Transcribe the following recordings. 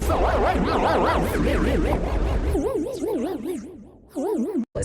Liz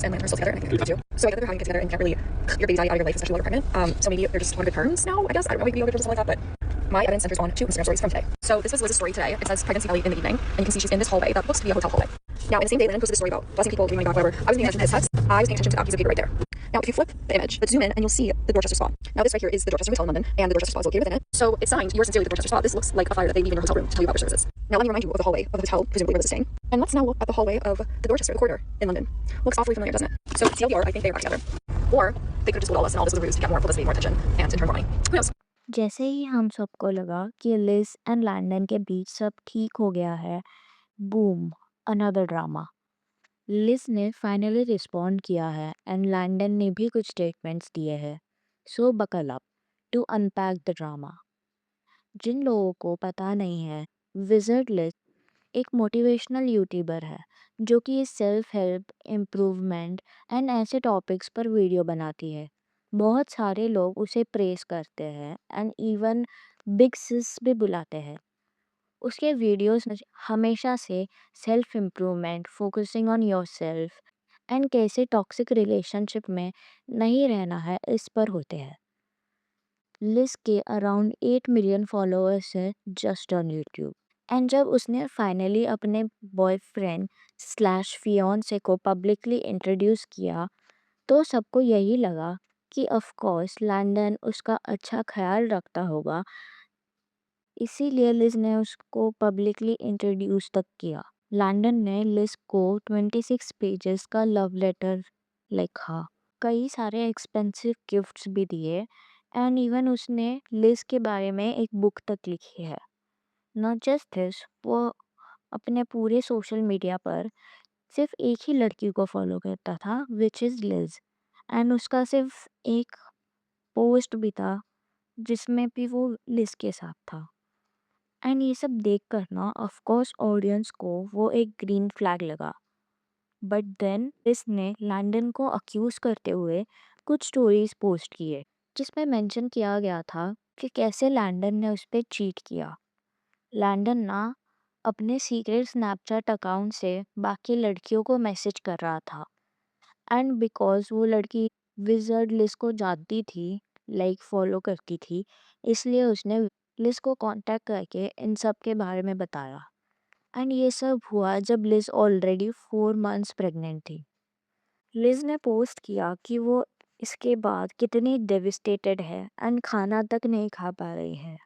and Lance are still together, and I think they do too. So I get that they're having kids together, and you can't really your baby's out of your life, especially while you're pregnant. So maybe they're just on good terms now. I guess I don't know, maybe on good terms or something like that. But my evidence centers on two Instagram stories from today. So this was Liz's story today. It says pregnancy belly in the evening, and you can see she's in this hallway that looks to be a hotel hallway. Now in the same day, Landon posted a story about blessing people, giving money back, whatever. I was paying attention to his text. I was paying attention to that piece of paper right there. Now, if you flip the image, let's zoom in, and you'll see the Dorchester Spa. Now, this right here is the Dorchester Hotel in London, and the Dorchester Spa is located within it. So it's signed, yours sincerely, the Dorchester Spa. This looks like a flyer that they leave in your hotel room to tell you about their services. Now, let me remind you of the hallway of the hotel, presumably where Liz is staying. And let's now look at the hallway of the Dorchester, the corridor in London. Looks awfully familiar, doesn't it? So TLDR, I think they are back together. Or they could have just told all us, and all this was a ruse to get more publicity, more attention, and in turn more money. Who knows? जैसे ही हम सबको लगा कि Liz and Landon के बीच सब ठीक हो गया है, बूम, अनदर ड्रामा। लिज ने फाइनली रिस्पॉन्ड किया है एंड लैंडन ने भी कुछ स्टेटमेंट्स दिए हैं। So buckle up to unpack the drama. जिन लोगों को पता नहीं है, विजर्ड लिज एक मोटिवेशनल यूट्यूबर है जो कि सेल्फ हेल्प, इम्प्रूवमेंट एंड ऐसे टॉपिक्स पर वीडियो बनाती है। बहुत सारे लोग उसे प्रेस करते हैं एंड इवन बिग सिस भी बुलाते हैं। उसके वीडियोस में हमेशा से self improvement, focusing on yourself and कैसे टॉक्सिक रिलेशनशिप में नहीं रहना है इस पर होते हैं। लिज के अराउंड 8 मिलियन फॉलोअर्स हैं जस्ट ऑन यूट्यूब। एंड जब उसने फाइनली अपने बॉयफ्रेंड स्लैश फियोन्से को पब्लिकली इंट्रोड्यूस किया, तो सबको यही लगा कि ऑफ कोर्स लैंडन उसका अच्छा ख्याल रखता होगा, इसीलिए लिज ने उसको पब्लिकली इंट्रोड्यूस तक किया। लैंडन ने लिज को 26 पेजेस का लव लेटर लिखा, कई सारे एक्सपेंसिव गिफ्ट्स भी दिए एंड इवन उसने लिज के बारे में एक बुक तक लिखी है। नॉट जस्ट दिस, वो अपने पूरे सोशल मीडिया पर सिर्फ एक ही लड़की को फॉलो करता था, विच इज़ लिज। एंड उसका सिर्फ एक पोस्ट भी था जिसमें भी वो लिज के साथ था। एंड ये सब देख कर ना ऑफ कोर्स ऑडियंस को वो एक ग्रीन फ्लैग लगा। बट देन लिज ने लैंडन को अक्यूज करते हुए कुछ स्टोरीज पोस्ट किए जिसमें मेंशन किया गया था कि कैसे लैंडन ने उस पर चीट किया। लैंडन ना अपने सीक्रेट स्नैपचैट अकाउंट से बाकी लड़कियों को मैसेज कर रहा था एंड बिकॉज वो लड़की विजर्ड लिज को जानती थी, लाइक फॉलो करती थी, इसलिए उसने लिज को कांटेक्ट करके इन सब के बारे में बताया। एंड ये सब हुआ जब लिज ऑलरेडी 4 मंथ्स प्रेग्नेंट थी। लिज ने पोस्ट किया कि वो इसके बाद कितनी डेविस्टेटेड है एंड खाना तक नहीं खा पा रही है।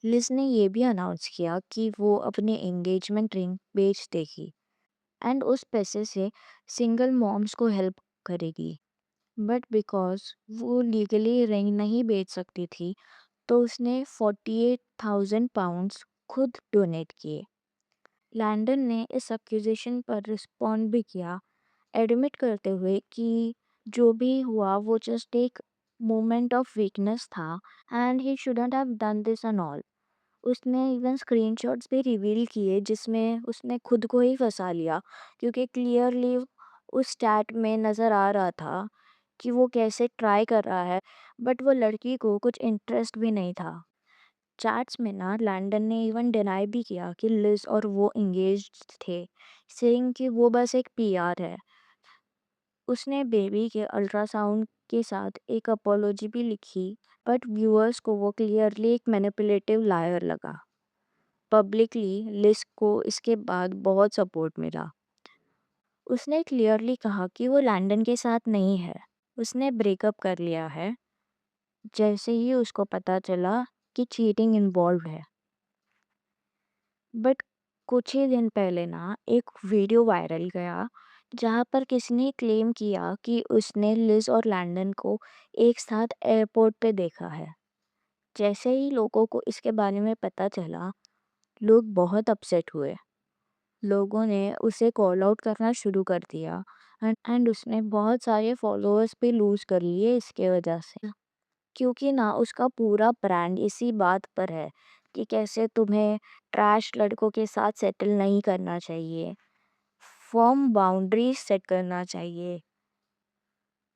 लिज ने ये भी अनाउंस किया कि वो अपने एंगेजमेंट रिंग बेच देगी एंड उस पैसे से सिंगल मॉम्स को हेल्प करेगी। बट बिकॉज वो लीगली रिंग नहीं बेच सकती थी, तो उसने 48,000 पाउंड्स खुद डोनेट किए। लैंडन ने इस अक्यूजेशन पर रिस्पॉन्ड भी किया, एडमिट करते हुए कि जो भी हुआ वो जस्ट एक मोमेंट ऑफ वीकनेस था and he shouldn't have done this and all. उसने इवन स्क्रीनशॉट्स भी रिवील किए जिसमें उसने खुद को ही फंसा लिया, क्योंकि क्लियरली उस चैट में नज़र आ रहा था कि वो कैसे ट्राई कर रहा है, बट वो लड़की को कुछ इंटरेस्ट भी नहीं था। चैट्स में ना लैंडन ने इवन डिनाई भी किया कि लिज और वो एंगेज्ड थे, सेइंग कि वो बस एक पीआर है। उसने बेबी के अल्ट्रासाउंड के साथ एक अपोलॉजी भी लिखी, बट व्यूअर्स को वो क्लियरली एक मैनिपुलेटिव लायर लगा। पब्लिकली लिज को इसके बाद बहुत सपोर्ट मिला। उसने क्लियरली कहा कि वो लैंडन के साथ नहीं है, उसने ब्रेकअप कर लिया है जैसे ही उसको पता चला कि चीटिंग इन्वॉल्व है। बट कुछ ही दिन पहले ना एक वीडियो वायरल गया जहाँ पर किसी ने क्लेम किया कि उसने लिज और लैंडन को एक साथ एयरपोर्ट पे देखा है। जैसे ही लोगों को इसके बारे में पता चला, लोग बहुत अपसेट हुए। लोगों ने उसे कॉल आउट करना शुरू कर दिया एंड उसने बहुत सारे फॉलोअर्स भी लूज कर लिए इसके वजह से, क्योंकि ना उसका पूरा ब्रांड इसी बात पर है कि कैसे तुम्हें ट्रैश लड़कों के साथ सेटल नहीं करना चाहिए, फर्म बाउंड्रीज सेट करना चाहिए।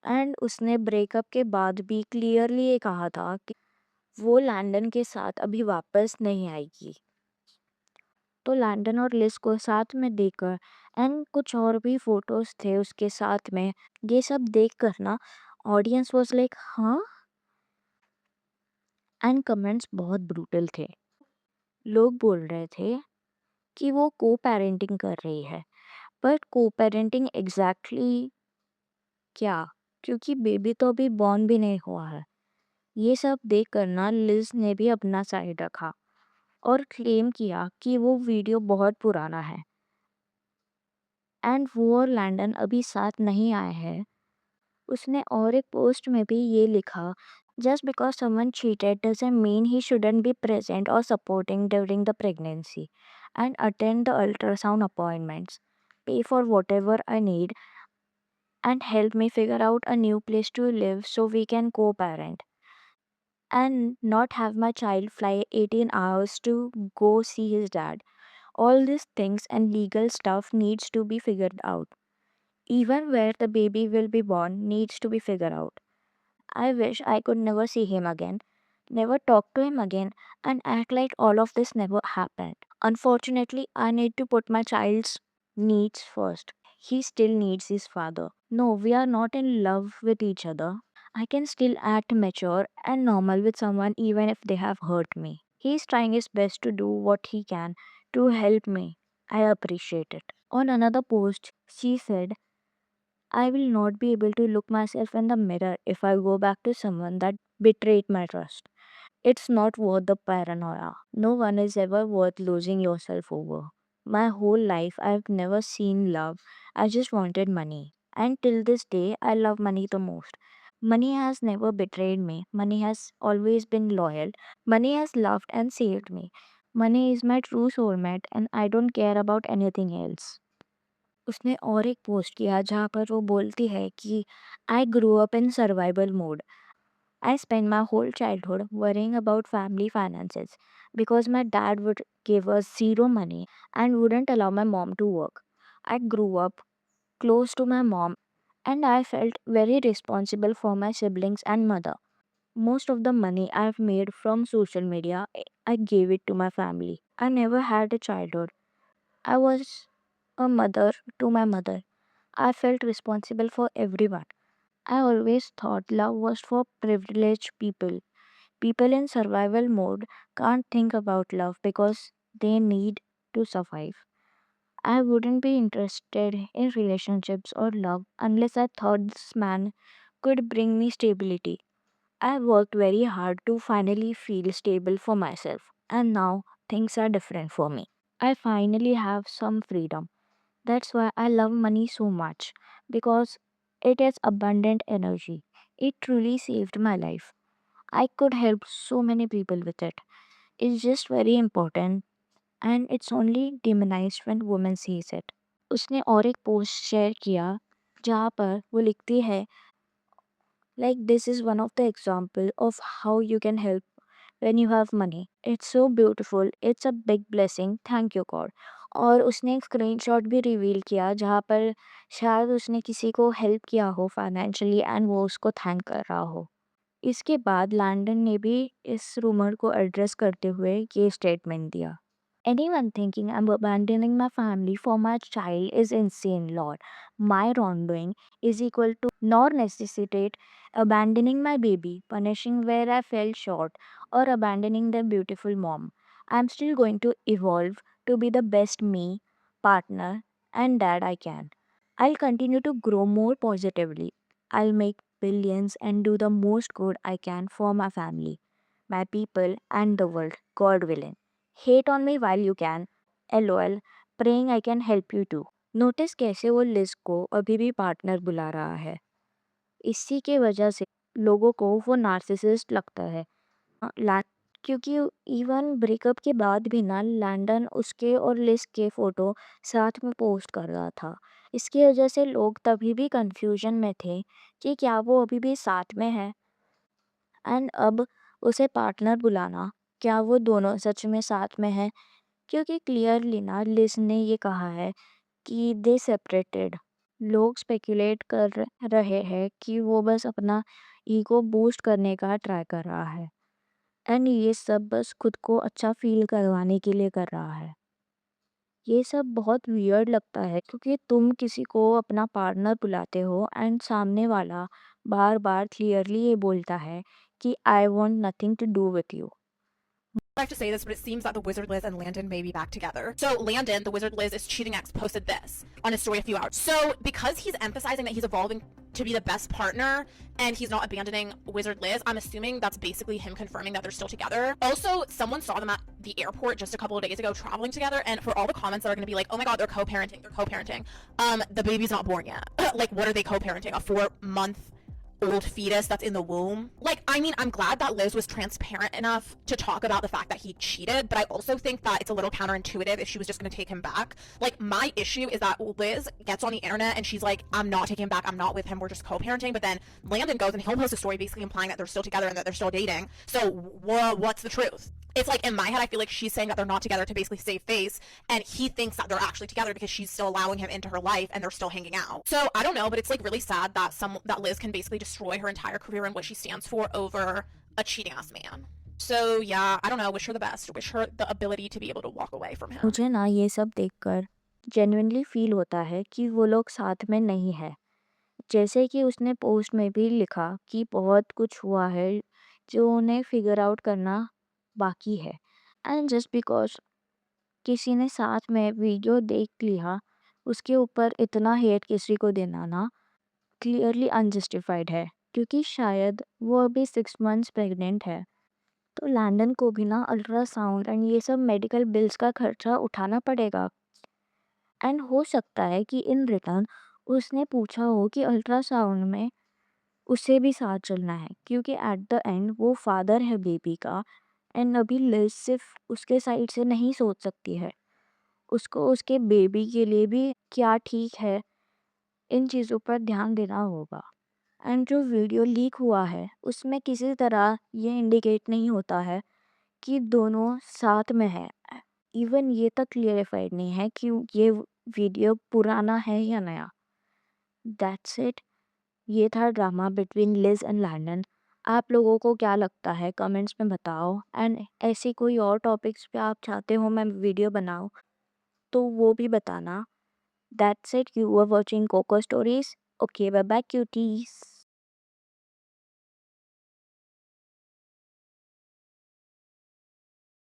एंड उसने ब्रेकअप के बाद भी क्लियरली ये कहा था कि वो लैंडन के साथ अभी वापस नहीं आएगी। तो लैंडन और लिस को साथ में देखकर एंड कुछ और भी फोटोज थे उसके साथ में, ये सब देखकर ना ऑडियंस वाज लाइक हाँ, एंड कमेंट्स बहुत ब्रूटल थे। लोग बोल रहे थे कि वो को पेरेंटिंग कर रही है, बट को पेरेंटिंग एग्जैक्टली क्या? क्योंकि बेबी तो अभी बॉर्न भी नहीं हुआ है। ये सब देख कर ना लिज ने भी अपना साइड रखा और क्लेम किया कि वो वीडियो बहुत पुराना है एंड वो और लैंडन अभी साथ नहीं आए हैं। उसने और एक पोस्ट में भी ये लिखा, just because someone cheated doesn't mean he shouldn't be present और supporting during the pregnancy and attend the ultrasound appointments, pay for whatever I need, and help me figure out a new place to live so we can co parent and not have my child fly 18 hours to go see his dad. All these things and legal stuff needs to be figured out. Even where the baby will be born needs to be figured out. I wish I could never see him again, never talk to him again, and act like all of this never happened. Unfortunately, I need to put my child's needs first. He still needs his father. No, we are not in love with each other. I can still act mature and normal with someone even if they have hurt me. He's trying his best to do what he can to help me. I appreciate it. On another post, she said, I will not be able to look myself in the mirror if I go back to someone that betrayed my trust. It's not worth the paranoia. No one is ever worth losing yourself over. My whole life, I've never seen love. I just wanted money. And till this day, I love money the most. Money has never betrayed me. Money has always been loyal. Money has loved and saved me. Money is my true soulmate, and I don't care about anything else. उसने और एक post किया जहाँ पर वो बोलती है कि I grow up in survival mode. I spent my whole childhood worrying about family finances because my dad would give us zero money and wouldn't allow my mom to work. I grew up close to my mom and I felt very responsible for my siblings and mother. Most of the money I've made from social media, I gave it to my family. I never had a childhood. I was a mother to my mother. I felt responsible for everyone. I always thought love was for privileged people. People in survival mode can't think about love because they need to survive. I wouldn't be interested in relationships or love unless I thought this man could bring me stability. I worked very hard to finally feel stable for myself, and now things are different for me. I finally have some freedom. That's why I love money so much because it is abundant energy. It truly saved my life. I could help so many people with it. It's just very important and it's only demonized when women sees it. उसने और एक post share किया जहाँ पर वो लिखती है like this is one of the example of how you can help when you have money. It's so beautiful. It's a big blessing. Thank you God. और उसने एक स्क्रीनशॉट भी रिवील किया जहाँ पर शायद उसने किसी को हेल्प किया हो फाइनेंशियली एंड वो उसको थैंक कर रहा हो. इसके बाद लैंडन ने भी इस रूमर को एड्रेस करते हुए ये स्टेटमेंट दिया. Anyone thinking I'm abandoning my family for my child is insane, Lord. My wrongdoing is equal to nor necessitate abandoning my baby, punishing where I fell short, or abandoning their beautiful mom. I'm still going to evolve to be the best me, partner, and dad I can. I'll continue to grow more positively. I'll make billions and do the most good I can for my family, my people, and the world, God willing. Hate on me while you can. LOL. Praying I can help you too. Notice कैसे वो Liz को अभी भी partner बुला रहा है. इसी के वजह से लोगों को वो नार्सिसिस्ट लगता है. ला क्योंकि इवन ब्रेकअप के बाद भी ना लैंडन उसके और लिज के फोटो साथ में पोस्ट कर रहा था. इसकी वजह से लोग तभी भी कंफ्यूजन में थे कि क्या वो अभी भी साथ में है एंड अब उसे पार्टनर बुलाना, क्या वो दोनों सच में साथ में है? क्योंकि क्लियरली ना लिज ने ये कहा है कि दे सेपरेटेड. लोग स्पेकुलेट कर रहे हैं कि वो बस अपना ईगो बूस्ट करने का ट्राई कर रहा है एंड ये सब बस खुद को अच्छा फील करवाने के लिए कर रहा है. ये सब बहुत वियर्ड लगता है क्योंकि तुम किसी को अपना पार्टनर बुलाते हो एंड सामने वाला बार-बार क्लियरली ये बोलता है कि I want nothing to do with you. I have to say this, but it seems that the Wizard Liz and Landon may be back together. So Landon, the Wizard Liz is cheating ex, posted this on his story a few hours. So because he's emphasizing that he's evolving to be the best partner and he's not abandoning Wizard Liz, I'm assuming that's basically him confirming that they're still together. Also, someone saw them at the airport just a couple of days ago traveling together, and for all the comments that are going to be like, "Oh my God, they're co-parenting, they're co-parenting," the baby's not born yet. Like, what are they co-parenting? A 4-month old fetus that's in the womb. Like, I mean, I'm glad that Liz was transparent enough to talk about the fact that he cheated, but I also think that it's a little counterintuitive if she was just going to take him back. Like, my issue is that Liz gets on the internet and she's like, I'm not taking him back, I'm not with him, we're just co-parenting. But then Landon goes and he'll post a story basically implying that they're still together and that they're still dating. So what's the truth? It's like, in my head, I feel like she's saying that they're not together to basically save face, and he thinks that they're actually together because she's still allowing him into her life and they're still hanging out. So I don't know, but it's like really sad that that Liz can basically destroy her entire career and what she stands for over a cheating ass man. So yeah, I don't know. Wish her the best. Wish her the ability to be able to walk away from him. मुझे ना ये सब देखकर genuinely feel होता है कि वो लोग साथ में नहीं है। जैसे कि उसने पोस्ट में भी लिखा कि बहुत कुछ हुआ है जो उन्हें फिगर आउट करना बाकी है एंड जस्ट बिकॉज किसी ने साथ में वीडियो देख लिया उसके ऊपर इतना हेट किसी को देना ना क्लियरली अनजस्टिफाइड है क्योंकि शायद वो अभी 6 मंथ्स प्रेग्नेंट है। तो लैंडन को भी ना अल्ट्रासाउंड एंड ये सब मेडिकल बिल्स का खर्चा उठाना पड़ेगा एंड हो सकता है कि इन रिटर्न उसने पूछा हो कि अल्ट्रासाउंड में उसे भी साथ चलना है क्योंकि एट द एंड वो फादर है बेबी का एंड अभी लिज सिर्फ उसके साइड से नहीं सोच सकती है, उसको उसके बेबी के लिए भी क्या ठीक है इन चीज़ों पर ध्यान देना होगा। एंड जो वीडियो लीक हुआ है उसमें किसी तरह ये इंडिकेट नहीं होता है कि दोनों साथ में है। इवन ये तक क्लियरिफाइड नहीं है कि ये वीडियो पुराना है या नया। That's it. ये था drama between Liz and Landon. आप लोगों को क्या लगता है कमेंट्स में बताओ एंड ऐसी कोई और टॉपिक्स पे आप चाहते हो मैं वीडियो बनाऊँ तो वो भी बताना। That's it. You are watching Coco Stories. Okay bye bye cuties.